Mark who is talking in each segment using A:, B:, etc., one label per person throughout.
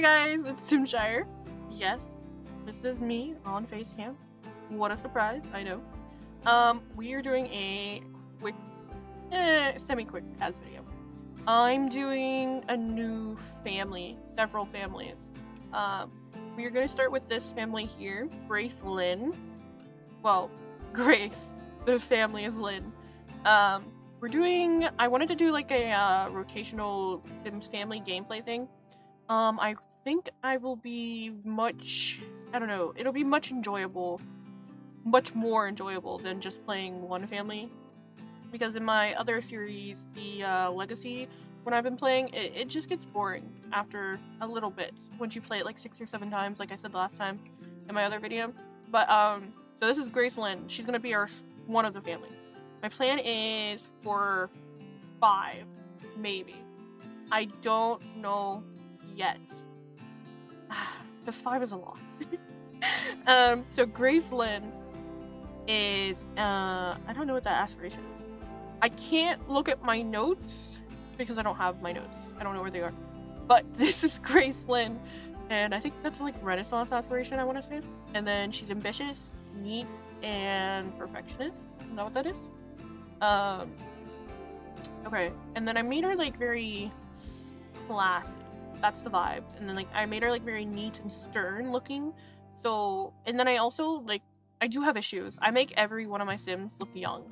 A: Hi guys, it's Simshire. Yes, this is me on Facecam. What a surprise, I know. We are doing a quick, semi-quick CAS video. I'm doing a new family, several families. We are going to start with this family here, Grace Lynn. Well, Grace. The family is Lynn. I wanted to do like a rotational Sims family gameplay thing. I think I will be it'll be much more enjoyable than just playing one family. Because in my other series, the Legacy, when I've been playing, it just gets boring after a little bit. Once you play it like 6 or 7 times, like I said last time in my other video. But, so this is Grace Lynn. She's gonna be one of the families. My plan is for 5, maybe. I don't know yet. Because 5 is a lot. So Grace Lynn is, I don't know what that aspiration is. I can't look at my notes because I don't have my notes. I don't know where they are. But this is Grace Lynn, and I think that's like Renaissance aspiration, I want to say. And then she's ambitious, neat, and perfectionist. Is that what that is? Okay. And then I made her like very classy. That's the vibes. And then like I made her like very neat and stern looking. So, and then I also like, I do have issues. I make every one of my Sims look young.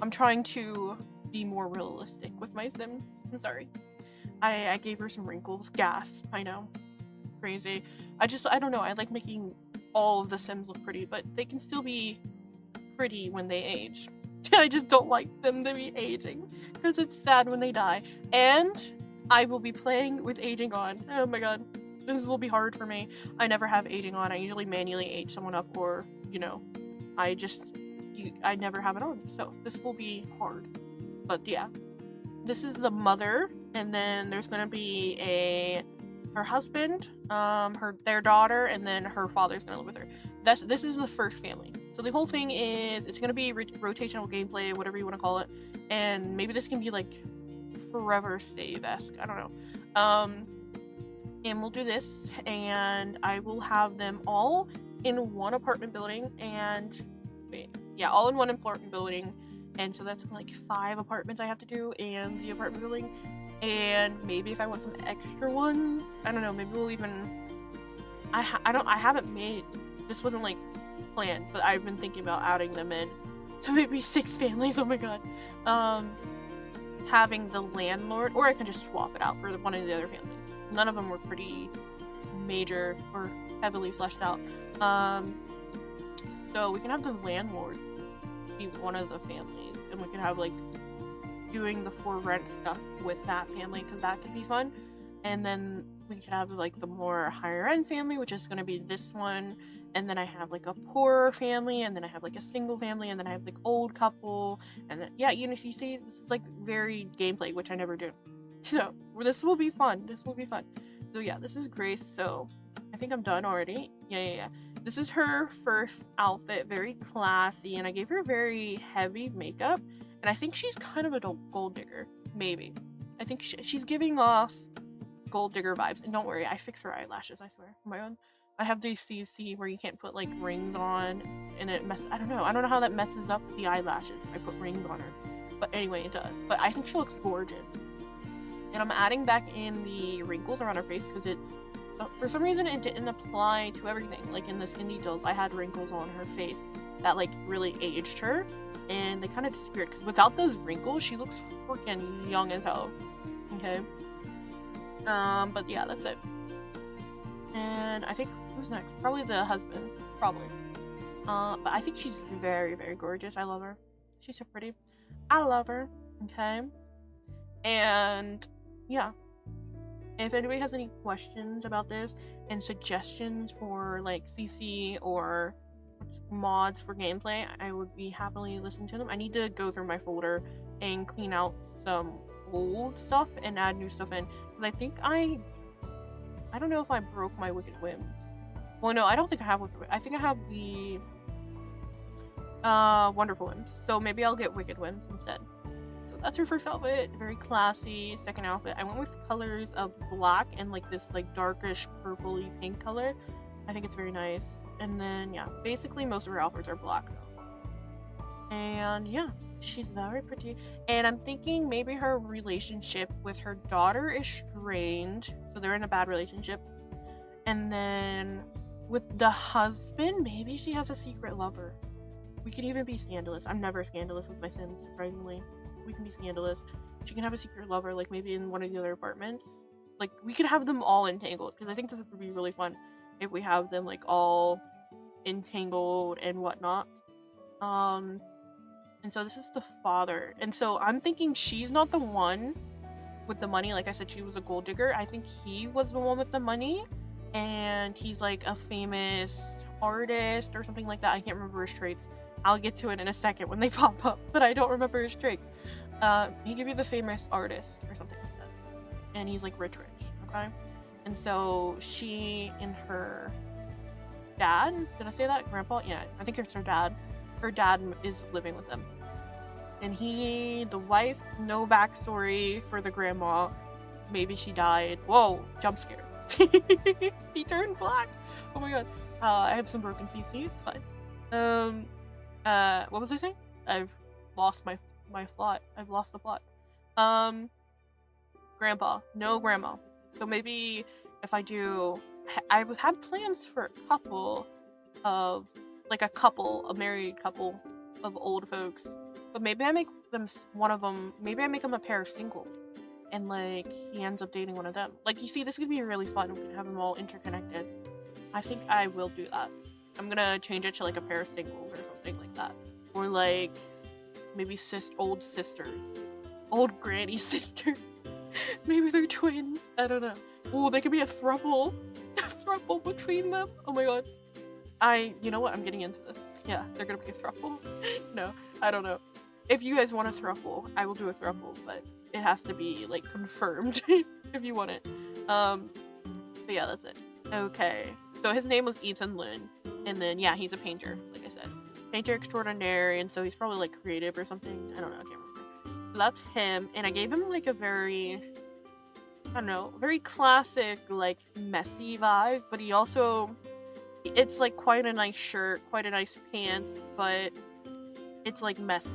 A: I'm trying to be more realistic with my Sims. I'm sorry. I gave her some wrinkles. Gas. I know. Crazy. I don't know. I like making all of the Sims look pretty, but they can still be pretty when they age. I just don't like them to be aging because it's sad when they die. And I will be playing with aging on. Oh my god. This will be hard for me. I never have aging on. I usually manually age someone up, or, you know, I never have it on. So this will be hard. But yeah. This is the mother, and then there's gonna be her husband, their daughter, and then her father's gonna live with her. This is the first family. So the whole thing is, it's gonna be rotational gameplay, whatever you want to call it, and maybe this can be like forever save-esque. I don't know. And we'll do this, and I will have them all in one apartment building, and all in one apartment building. And so that's like 5 apartments I have to do, and the apartment building. And maybe if I want some extra ones, I don't know, maybe we'll even, I haven't made, this wasn't like planned, but I've been thinking about adding them in. So maybe 6 families, oh my god. Having the landlord, or I can just swap it out for one of the other families. None of them were pretty major or heavily fleshed out. So we can have the landlord be one of the families, and we can have like doing the for rent stuff with that family, because that could be fun. And then we could have like the more higher end family, which is going to be this one, and then I have like a poorer family, and then I have like a single family, and then I have like old couple, and then you see this is like very gameplay, which I never do. So this will be fun. So yeah, this is Grace. So I think I'm done already. Yeah. This is her first outfit, very classy, and I gave her very heavy makeup, and I think she's kind of a gold digger, maybe. I think she's giving off gold digger vibes. And don't worry, I fix her eyelashes, I swear, on my own. I have these CC where you can't put like rings on, and I don't know how that messes up the eyelashes if I put rings on her. But anyway, it does. But I think she looks gorgeous. And I'm adding back in the wrinkles around her face because for some reason it didn't apply to everything. Like in the skin details, I had wrinkles on her face that like really aged her, and they kind of disappeared. Because without those wrinkles, she looks freaking young as hell. Okay. But yeah, that's it. And I think who's next? Probably the husband. Probably. But I think she's very, very gorgeous. I love her. She's so pretty. I love her. Okay. And yeah. If anybody has any questions about this and suggestions for like CC or mods for gameplay, I would be happily listening to them. I need to go through my folder and clean out some old stuff and add new stuff in, because I think I don't know if I broke my Wicked Whim. Well, no, I don't think I have Wicked Whim. I think I have the Wonderful Whims, so maybe I'll get Wicked Whims instead. So that's her first outfit. Very classy. Second outfit, I went with colors of black and like this like darkish purpley pink color. I think it's very nice. And then yeah, basically most of her outfits are black though. And yeah, she's very pretty. And I'm thinking maybe her relationship with her daughter is strained, so they're in a bad relationship. And then with the husband, maybe she has a secret lover. We can even be scandalous. I'm never scandalous with my Sims, surprisingly. We can be scandalous. She can have a secret lover, like maybe in one of the other apartments. Like, we could have them all entangled, because I think this would be really fun if we have them, like, all entangled and whatnot. And so this is the father. And so I'm thinking she's not the one with the money. Like I said, she was a gold digger. I think he was the one with the money. And he's, like, a famous artist or something like that. I can't remember his traits. I'll get to it in a second when they pop up, but I don't remember his traits. He could be the famous artist or something like that. And he's like rich, okay? And so she and her dad, did I say that? Grandpa? Yeah, I think it's her dad. Her dad is living with them. And the wife, no backstory for the grandma. Maybe she died. Whoa, jump scare. He turned black. Oh my god. I have some broken CC, it's fine. What was I saying? I've lost my plot. I've lost the plot. Grandpa. No grandma. So maybe if I do... I had plans for a married couple of old folks. But maybe I make them maybe I make them a pair of singles. And, like, he ends up dating one of them. Like, you see, this could be really fun. We can have them all interconnected. I think I will do that. I'm gonna change it to, like, a pair of singles or something like that. Or, like, maybe old sisters. Old granny sisters. Maybe they're twins. I don't know. Oh, they could be a throuple. A throuple between them. Oh my god. You know what? I'm getting into this. Yeah, they're gonna be a throuple. No, I don't know. If you guys want a throuple, I will do a throuple, but it has to be, like, confirmed if you want it. But yeah, that's it. Okay. So his name was Ethan Lynn. And then, yeah, he's a painter, like I said. Painter extraordinary, and so he's probably, like, creative or something. I don't know, I can't remember. So that's him, and I gave him, like, a very, I don't know, very classic, like, messy vibe, but he also, it's, like, quite a nice shirt, quite a nice pants, but it's, like, messy.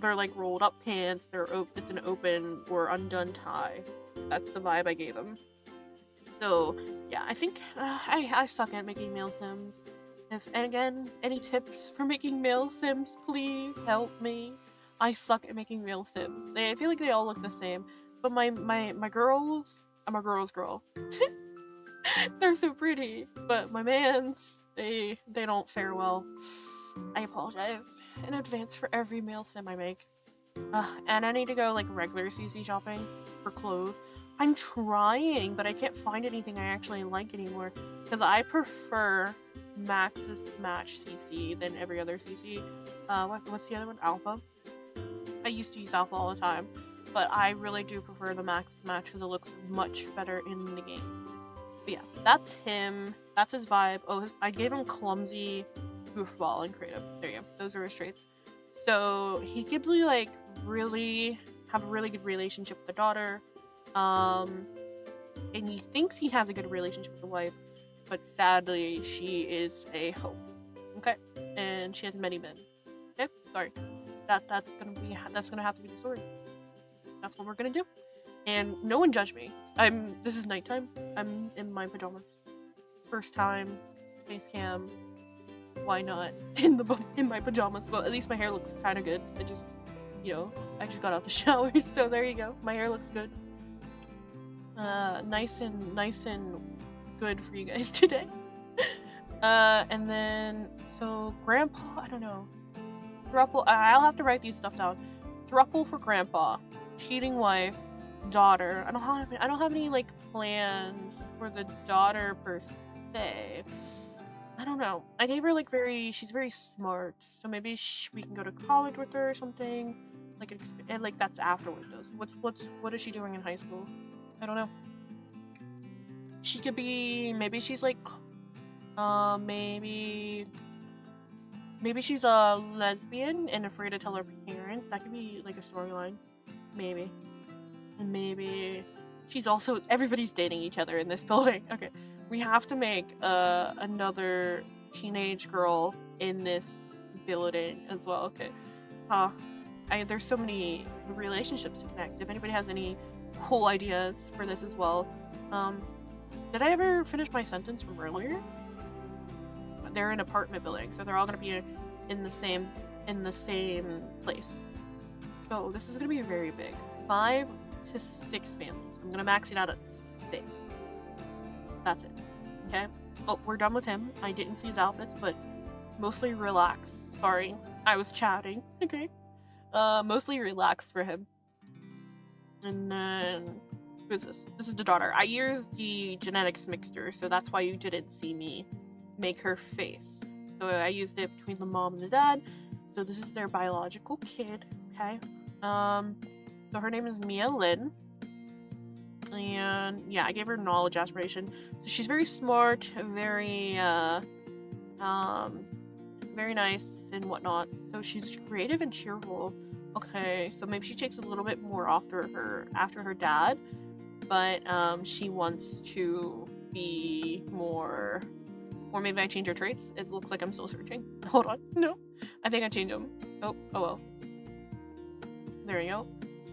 A: They're, like, rolled up pants, it's an open or undone tie. That's the vibe I gave him. So, yeah, I think I suck at making male Sims. And again, any tips for making male Sims, please help me. I suck at making male Sims. I feel like they all look the same. But my girls, I'm a girl's girl. They're so pretty. But my mans, they don't fare well. I apologize in advance for every male Sim I make. And I need to go, like, regular CC shopping for clothes. I'm trying, but I can't find anything I actually like anymore. Because I prefer Max's Match CC than every other CC. What's the other one? Alpha. I used to use Alpha all the time. But I really do prefer the Max's Match because it looks much better in the game. But yeah, that's him. That's his vibe. Oh, I gave him clumsy, goofball, and creative. There you go. Those are his traits. So he could be, like, really have a really good relationship with the daughter. And he thinks he has a good relationship with the wife, but sadly she is a hoe. Okay? And she has many men. Okay? Sorry. That's gonna have to be the story. That's what we're gonna do. And no one judge me. This is nighttime. I'm in my pajamas. First time, face cam. Why not in my pajamas? But at least my hair looks kind of good. I just, I just got out the shower, so there you go. My hair looks good. Nice and good for you guys today. And then, so Grandpa, I don't know. Thruple, I'll have to write these stuff down. Thruple for Grandpa, cheating wife, daughter. I don't have any, like, plans for the daughter per se. I don't know. I gave her, like, she's very smart, so maybe we can go to college with her or something. Like, and, like, that's afterwards though. What is she doing in high school? I don't know. She could be, maybe she's like, maybe she's a lesbian and afraid to tell her parents. That could be, like, a storyline. maybe. And maybe she's also, everybody's dating each other in this building. Okay, we have to make another teenage girl in this building as well. Okay, there's so many relationships to connect. If anybody has any cool ideas for this as well. Did I ever finish my sentence from earlier? They're in apartment buildings, so they're all gonna be in the same place. So this is gonna be very big. 5 to 6 families. I'm gonna max it out at 6. That's it. Okay. Oh, we're done with him. I didn't see his outfits, but mostly relaxed. Sorry, I was chatting. Okay. Mostly relaxed for him. And then who's this? This is the daughter. I used the genetics mixture, so that's why you didn't see me make her face. So I used it between the mom and the dad. So this is their biological kid. Okay. So her name is Mia Lynn. And yeah, I gave her knowledge aspiration. So she's very smart, very very nice and whatnot. So she's creative and cheerful. Okay, so maybe she takes a little bit more after her dad, but she wants to be more. Or maybe I change her traits. It looks like I'm still searching. Hold on. No, I think I changed them. Oh well. There we go.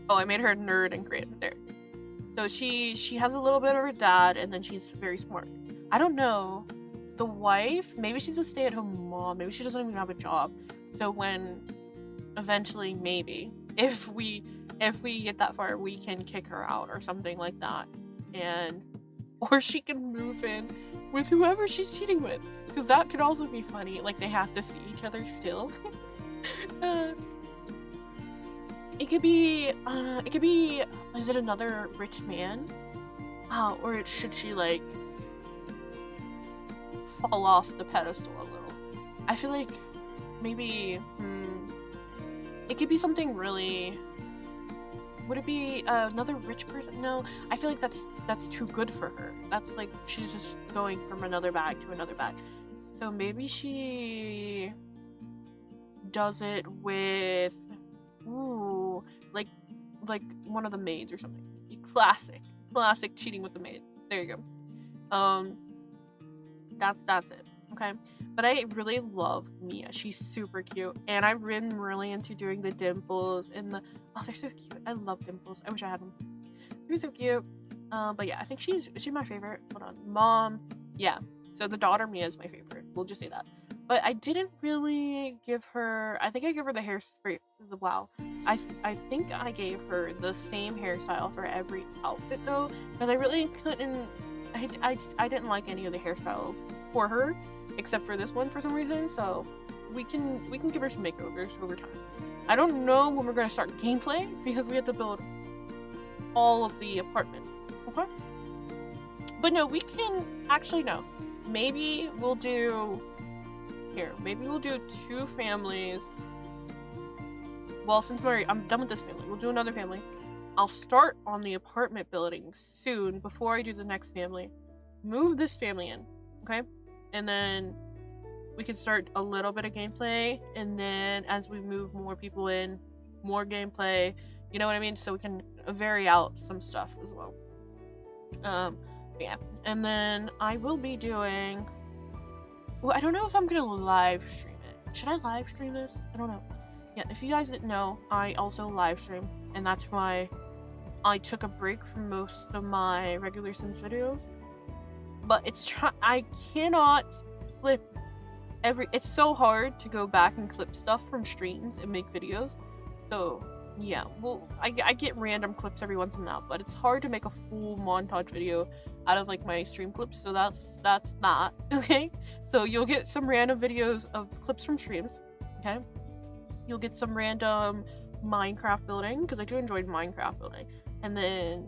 A: Oh, I made her a nerd and creative. There. So she has a little bit of her dad, and then she's very smart. I don't know. The wife, maybe she's a stay-at-home mom. Maybe she doesn't even have a job. So when eventually, maybe if we get that far, we can kick her out or something like that, or she can move in with whoever she's cheating with, because that could also be funny. Like they have to see each other still. It could be, is it another rich man? Or should she, like, fall off the pedestal a little? I feel like maybe, it could be something really, would it be another rich person? No, I feel like that's too good for her. That's like, she's just going from another bag to another bag. So maybe she does it with, like one of the maids or something. Classic cheating with the maid. There you go. That's it. Okay, but I really love Mia. She's super cute, and I've been really into doing the dimples and they're so cute. I love dimples. I wish I had them. They're so cute. But yeah, I think she's my favorite. Hold on, mom. Yeah. So the daughter Mia is my favorite. We'll just say that. But I didn't really give her. I think I gave her the hairspray. Wow. I think I gave her the same hairstyle for every outfit though, because I really couldn't. I didn't like any of the hairstyles for her, except for this one for some reason. So we can give her some makeovers over time. I don't know when we're gonna start gameplay because we have to build all of the apartment. Okay. But no, we can actually no. Maybe we'll do. Here, maybe we'll do 2 families. Well, since I'm done with this family, we'll do another family. I'll start on the apartment building soon before I do the next family. Move this family in, okay? And then we can start a little bit of gameplay, and then as we move more people in, more gameplay, you know what I mean? So we can vary out some stuff as well. Yeah. And then I will be doing... Well, I don't know if I'm gonna live stream it. Should I live stream this? I don't know. Yeah, if you guys didn't know, I also live stream, and that's why I took a break from most of my regular Sims videos. But I cannot clip it's so hard to go back and clip stuff from streams and make videos. So yeah, well, I get random clips every once in a while, but it's hard to make a full montage video out of like my stream clips, so that's not okay. So you'll get some random videos of clips from streams, okay? You'll get some random Minecraft building, because I do enjoy Minecraft building, and then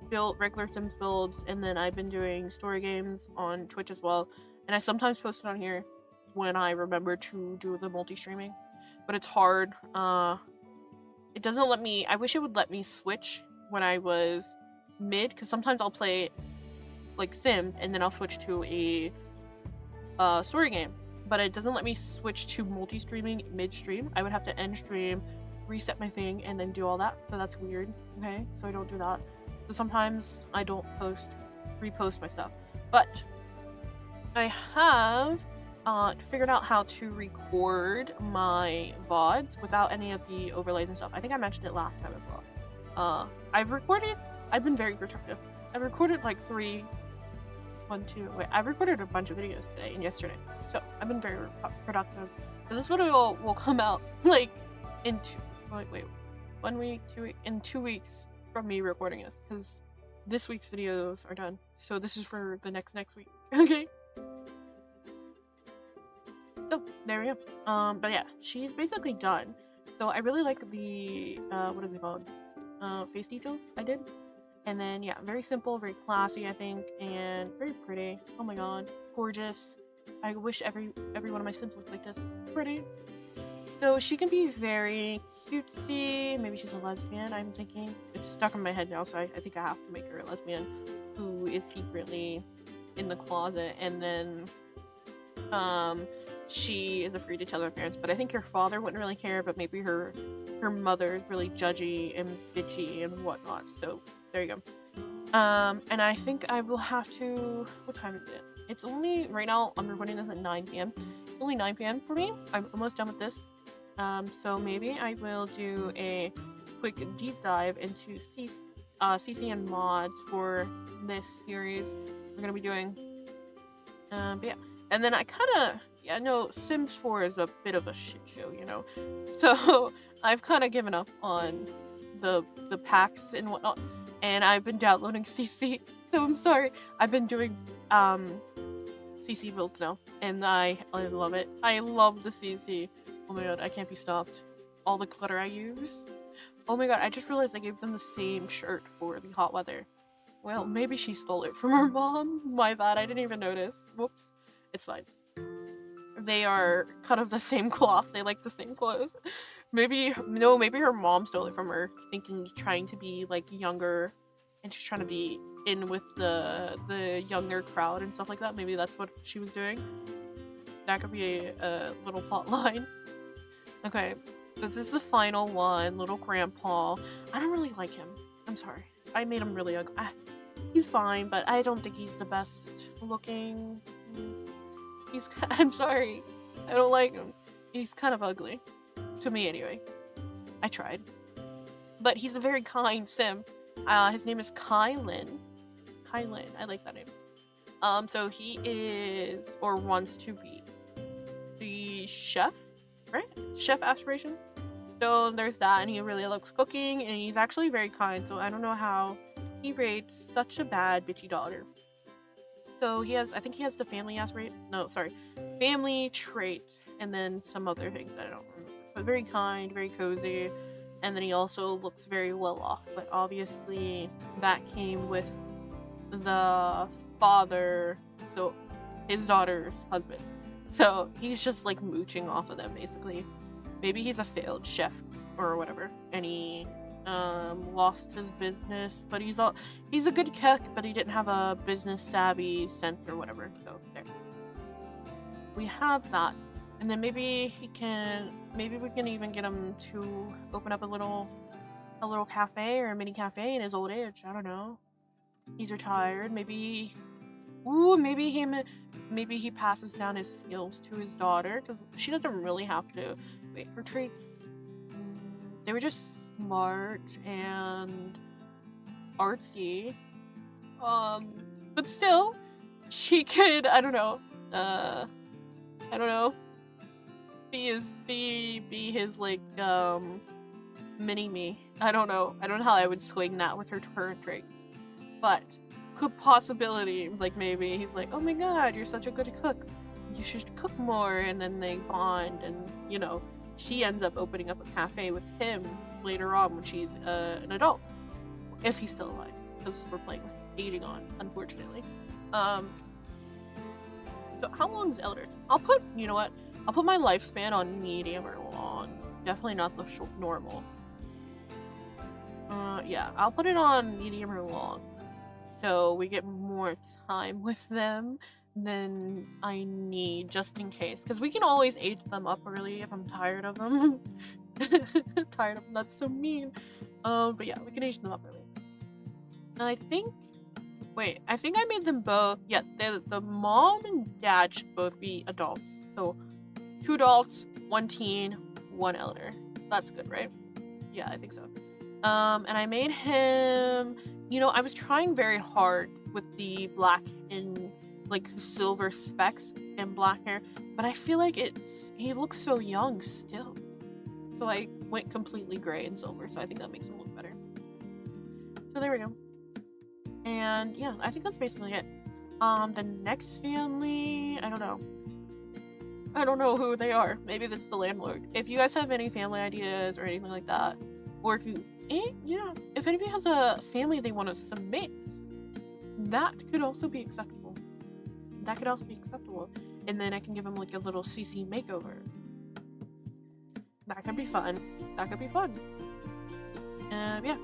A: build regular Sims builds, and then I've been doing story games on Twitch as well, and I sometimes post it on here when I remember to do the multi-streaming, but it's hard. It doesn't let me. I wish it would let me switch when I was mid, because sometimes I'll play like Sim and then I'll switch to a story game, but it doesn't let me switch to multi-streaming mid-stream. I would have to end stream, reset my thing and then do all that, so that's weird. Okay, so I don't do that. So sometimes I don't repost my stuff, but I have figured out how to record my VODs without any of the overlays and stuff. I think I mentioned it last time as well. I've been very productive. I've recorded like I've recorded a bunch of videos today and yesterday, so I've been very productive. So this video will come out like in 1 week, 2 weeks, in 2 weeks from me recording this, because this week's videos are done. So this is for the next week. Okay. So there we go. But yeah, she's basically done. So I really like the what is it called? Face details I did. And then yeah, very simple, very classy, I think, and very pretty. Oh my god, gorgeous. I wish every one of my Sims looked like this. Pretty. So she can be very cutesy. Maybe she's a lesbian, I'm thinking. It's stuck in my head now, so I think I have to make her a lesbian who is secretly in the closet, and then she is afraid to tell her parents, but I think her father wouldn't really care, but maybe her mother is really judgy and bitchy and whatnot. So there you go. And I think I will have to, what time is it? It's only, right now I'm recording this at 9 p.m. It's only 9 p.m. for me. I'm almost done with this. So maybe I will do a quick deep dive into CC and mods for this series we're gonna be doing. But yeah, and then I know Sims 4 is a bit of a shit show, you know, so I've kind of given up on the packs and whatnot, and I've been downloading CC, so I'm sorry. I've been doing CC builds now, and I love it. I love the CC. Oh my god, I can't be stopped. All the clutter I use. Oh my god, I just realized I gave them the same shirt for the hot weather. Well, maybe she stole it from her mom. My bad, I didn't even notice. Whoops. It's fine. They are cut of the same cloth. They like the same clothes. Maybe her mom stole it from her, trying to be like younger, and she's trying to be in with the younger crowd and stuff like that. Maybe that's what she was doing. That could be a little plot line. Okay, this is the final one. Little grandpa. I don't really like him. I'm sorry. I made him really ugly. He's fine, but I don't think he's the best looking. I'm sorry. I don't like him. He's kind of ugly. To me, anyway. I tried. But he's a very kind sim. His name is Kylan. Kylan. I like that name. So he is, or wants to be, the chef, right? Chef aspiration. So there's that, and he really loves cooking, and he's actually very kind, so I don't know how he rates such a bad bitchy daughter. So I think he has the family family trait, and then some other things I don't remember. But very kind, very cozy, and then he also looks very well off, but obviously that came with the father, so his daughter's husband. So he's just like mooching off of them, basically. Maybe he's a failed chef or whatever, and he lost his business, but he's a good cook, but he didn't have a business savvy sense or whatever. So there, we have that, and then maybe we can even get him to open up a little cafe or a mini cafe in his old age. I don't know. He's retired. Maybe he passes down his skills to his daughter, because she doesn't really have to. Wait, her traits, they were just smart and artsy, but still she could, I don't know, be his like mini me. I don't know how I would swing that with her current traits, but good possibility. Like maybe he's like, oh my god, you're such a good cook, you should cook more, and then they bond, and you know, she ends up opening up a cafe with him later on when she's an adult, if he's still alive, because we're playing with aging on, unfortunately. So how long is Elders? I'll put my lifespan on medium or long. Definitely not the normal. Yeah, I'll put it on medium or long, so we get more time with them than I need, just in case, because we can always age them up early if I'm tired of them. Tired of them. That's so mean. But yeah, we can age them up early. I think. Wait, I think I made them both. Yeah, the mom and dad should both be adults. So 2 adults, 1 teen, 1 elder. That's good, right? Yeah, I think so. And I made him. I was trying very hard with the black and like silver specks and black hair, but I feel like he looks so young still. So I went completely gray and silver, so I think that makes him look better. So there we go. And yeah, I think that's basically it. The next family, I don't know. I don't know who they are. Maybe that's the landlord. If you guys have any family ideas or anything like that, or if you, if anybody has a family they want to submit, that could also be acceptable. And then I can give them like a little CC makeover. That could be fun. Yeah.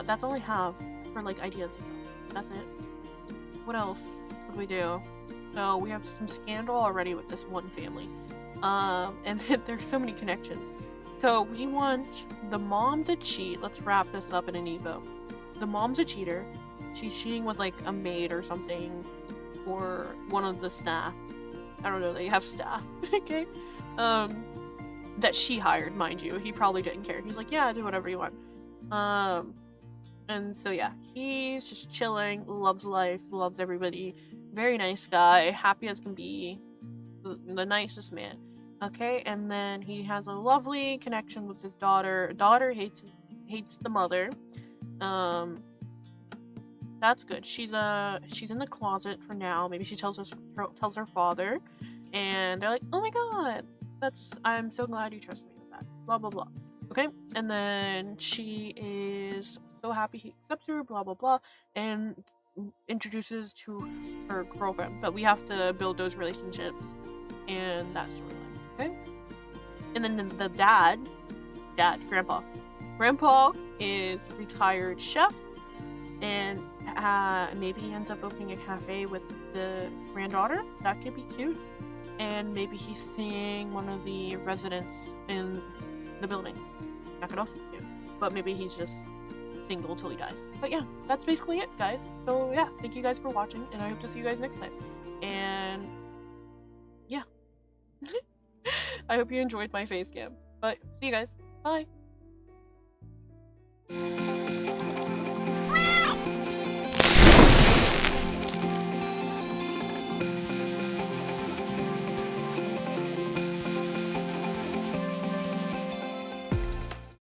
A: That's all I have for like ideas and stuff. That's it. What else could we do? So we have some scandal already with this one family. And there's so many connections. So we want the mom to cheat. Let's wrap this up in an Evo. The mom's a cheater. She's cheating with like a maid or something, or one of the staff. I don't know, they have staff. Okay. That she hired, mind you. He probably didn't care. He's like, yeah, do whatever you want. And so yeah, he's just chilling, loves life, loves everybody. Very nice guy, happy as can be, the nicest man. Okay, and then he has a lovely connection with his daughter. Daughter hates the mother. That's good. She's in the closet for now. Maybe she tells her father, and they're like, oh my god, I'm so glad you trust me with that. Blah blah blah. Okay, and then she is so happy he accepts her. Blah blah blah, and introduces to her girlfriend. But we have to build those relationships and that sort of thing. Okay, and then the grandpa is retired chef, and maybe he ends up opening a cafe with the granddaughter. That could be cute. And maybe he's seeing one of the residents in the building. That could also be cute. But maybe he's just single till he dies. But yeah, that's basically it, guys. So yeah, thank you guys for watching, and I hope to see you guys next time. And yeah. I hope you enjoyed my face cam. But see you guys. Bye.